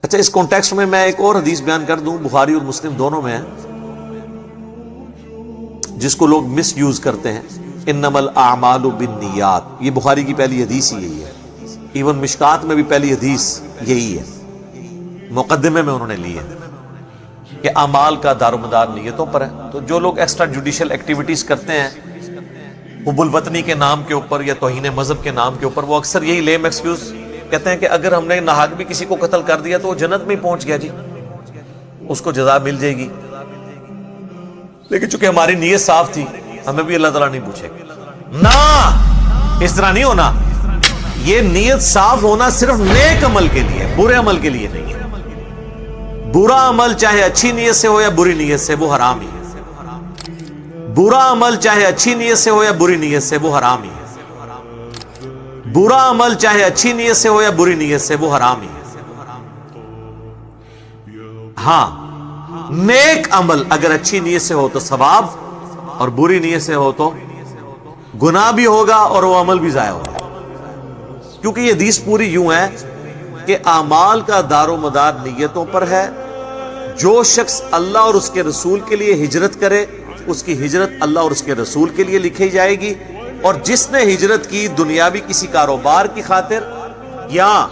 اچھا، اس کانٹیکسٹ میں ایک اور حدیث بیان کر دوں، بخاری اور مسلم دونوں میں ہے، جس کو لوگ مس یوز کرتے ہیں، انما الاعمال بالنیات۔ یہ بخاری کی پہلی حدیث ہی یہی ہے، ایون مشکات میں بھی پہلی حدیث یہی ہے، مقدمے میں انہوں نے لی ہے کہ اعمال کا دار و مدار نیتوں پر ہے۔ تو جو لوگ ایکسٹرا جوڈیشل ایکٹیویٹیز کرتے ہیں حب الوطنی کے نام کے اوپر یا توہین مذہب کے نام کے اوپر، وہ اکثر یہی لیم ایکسکیوز کہتے ہیں کہ اگر ہم نے ناحق بھی کسی کو قتل کر دیا تو وہ جنت میں ہی پہنچ گیا، جی اس کو جزا مل جائے گی۔ لیکن چونکہ ہماری نیت صاف تھی، ہمیں بھی اللہ تعالیٰ نہیں پوچھے گا۔ نہ، اس طرح نہیں ہونا۔ یہ نیت صاف ہونا صرف نیک عمل کے لیے، برے عمل کے لیے نہیں ہے۔ برا عمل چاہے اچھی نیت سے ہو یا بری نیت سے، وہ حرام ہی ہے۔ برا عمل چاہے اچھی نیت سے ہو یا بری نیت سے، وہ حرام ہی ہے۔ برا عمل چاہے اچھی نیت سے ہو یا بری نیت سے، وہ حرام ہی ہے۔ ہاں، نیک عمل اگر اچھی نیت سے ہو تو ثواب، اور بری نیت سے ہو تو گناہ بھی ہوگا اور وہ عمل بھی ضائع ہوگا۔ کیونکہ یہ حدیث پوری یوں ہے کہ اعمال کا دار و مدار نیتوں پر ہے۔ جو شخص اللہ اور اس کے رسول کے لیے ہجرت کرے، اس کی ہجرت اللہ اور اس کے رسول کے لیے لکھی جائے گی، اور جس نے ہجرت کی دنیاوی کسی کاروبار کی خاطر یا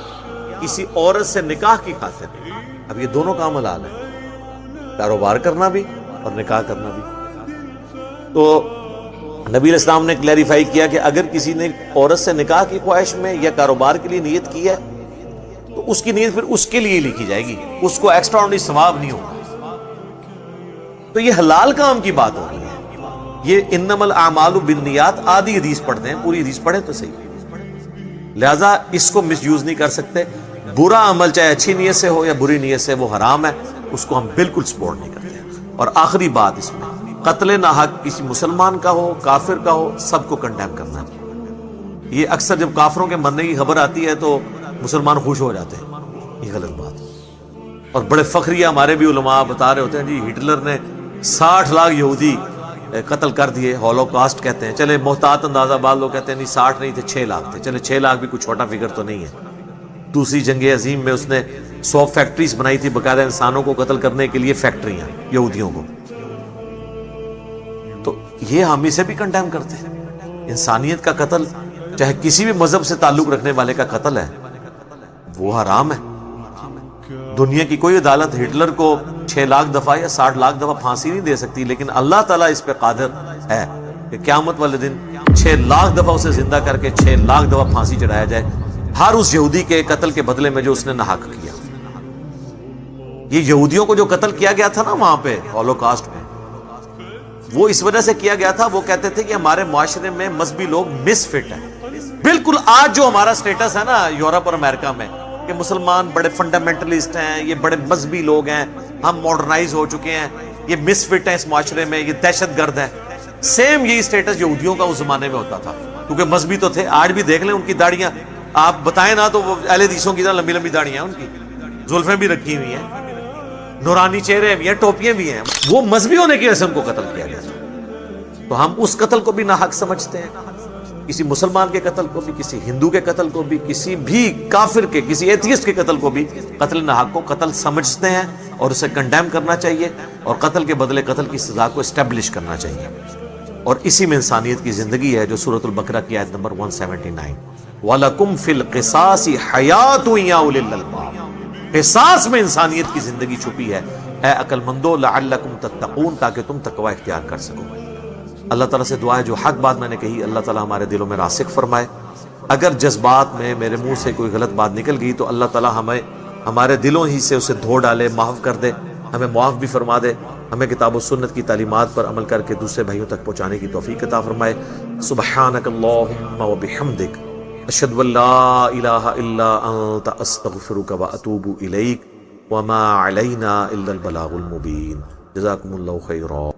کسی عورت سے نکاح کی خاطر، اب یہ دونوں کا عمل حال ہے، کاروبار کرنا بھی اور نکاح کرنا بھی۔ تو نبی علیہ السلام نے کلیریفائی کیا کہ اگر کسی نے عورت سے نکاح کی خواہش میں یا کاروبار کے لیے نیت کی ہے تو اس کی نیت پھر اس کے لیے لکھی جائے گی، اس کو ایکسٹرا آرڈنری ثواب نہیں ہوگا۔ تو یہ حلال کام کی بات ہو رہی ہے۔ یہ انما الاعمال بالنیات آدھی حدیث پڑھتے ہیں، پوری حدیث پڑھیں تو صحیح۔ لہذا اس کو مس یوز نہیں کر سکتے۔ برا عمل چاہے اچھی نیت سے ہو یا بری نیت سے، وہ حرام ہے، اس کو ہم بالکل سپورٹ نہیں کرتے۔ اور آخری بات اس میں، قتل ناحق کسی مسلمان کا ہو، کافر کا ہو، سب کو کنڈیم کرنا ہے۔ یہ اکثر جب کافروں کے مرنے کی خبر آتی ہے تو مسلمان خوش ہو جاتے ہیں، یہ غلط بات ہے۔ اور بڑے فخریہ ہمارے بھی علماء بتا رہے ہوتے ہیں، جی ہٹلر نے 60 لاکھ یہودی قتل کر دیے، ہولوکاسٹ کہتے ہیں۔ چلے محتاط اندازہ بعض لوگ کہتے ہیں نہیں 60 نہیں تھے، 6 لاکھ تھے۔ چلے 6 لاکھ بھی کوئی چھوٹا فگر تو نہیں ہے۔ دوسری جنگ عظیم میں اس نے 100 فیکٹریز بنائی تھی، باقاعدہ انسانوں کو قتل کرنے کے لیے فیکٹریاں، یہودیوں کو۔ تو یہ ہم اسے بھی کنڈیم کرتے ہیں۔ انسانیت کا قتل، چاہے کسی بھی مذہب سے تعلق رکھنے والے کا قتل ہے، وہ حرام ہے۔ دنیا کی کوئی عدالت ہٹلر کو 6 لاکھ دفعہ یا 60 لاکھ دفعہ پھانسی نہیں دے سکتی، لیکن اللہ تعالیٰ اس پہ قادر ہے کہ قیامت والے دن 6 لاکھ دفعہ اسے زندہ کر کے 6 لاکھ دفعہ پھانسی چڑھایا جائے، ہر اس یہودی کے قتل کے بدلے میں جو اس نے ناحق کیا۔ یہ یہودیوں کو جو قتل کیا گیا تھا نا وہاں پہ ہولوکاسٹ میں، وہ اس وجہ سے کیا گیا تھا، وہ کہتے تھے کہ ہمارے معاشرے میں مذہبی لوگ مس فٹ ہیں۔ بالکل آج جو ہمارا سٹیٹس ہے نا یورپ اور امریکہ میں کہ مسلمان بڑے فنڈامنٹلسٹ ہیں، یہ بڑے مذہبی لوگ ہیں، ہم ماڈرنائز ہو چکے ہیں، یہ مس فٹ ہیں اس معاشرے میں، یہ دہشت گرد ہیں۔ سیم یہی سٹیٹس یہودیوں کا اس زمانے میں ہوتا تھا، کیونکہ مذہبی تو تھے۔ آج بھی دیکھ لیں ان کی داڑیاں، آپ بتائیں نا تو وہ اہل حدیثوں کی طرح لمبی لمبی داڑیاں ہیں، ان کی زلفیں بھی رکھی ہوئی ہیں، نورانی چہرے بھی ہیں، ٹوپیاں بھی ہیں۔ وہ مذہبی ہونے کی وجہ سے ان کو قتل کیا گیا تھا۔ تو ہم اس قتل کو بھی ناحق سمجھتے ہیں، کسی مسلمان کے قتل کو بھی، کسی ہندو کے قتل کو بھی، کسی بھی کافر کے، کسی ایتھیسٹ کے قتل کو بھی قتل ناحق کو قتل سمجھتے ہیں، اور اسے کنڈیم کرنا چاہیے، اور قتل کے بدلے قتل کی سزا کو اسٹیبلش کرنا چاہیے۔ اور اسی میں انسانیت کی زندگی ہے، جو سورۃ البقرہ کی آیت نمبر 179، وَلَكُمْ فِي الْقِصَاصِ حَيَاةٌ يَا أُولِي الْأَلْبَابِ، قصاص میں انسانیت کی زندگی چھپی ہے، اے عقل مندو، لعلکم تتقون، تاکہ تم تقوی اختیار کر سکو۔ اللہ تعالیٰ سے دعا ہے جو حق بات میں نے کہی اللہ تعالیٰ ہمارے دلوں میں راسخ فرمائے۔ اگر جذبات میں میرے منہ سے کوئی غلط بات نکل گئی تو اللہ تعالیٰ ہمیں ہمارے دلوں ہی سے اسے دھو ڈالے، معاف کر دے، ہمیں معاف بھی فرما دے، ہمیں کتاب و سنت کی تعلیمات پر عمل کر کے دوسرے بھائیوں تک پہنچانے کی توفیق عطا فرمائے۔ سبحانک اللہم و بحمدک، اشہد ان لا الہ الا انت، استغفرک و اتوب الیک، وما علینا الا البلاغ المبین۔ جزاکم اللہ خیرا۔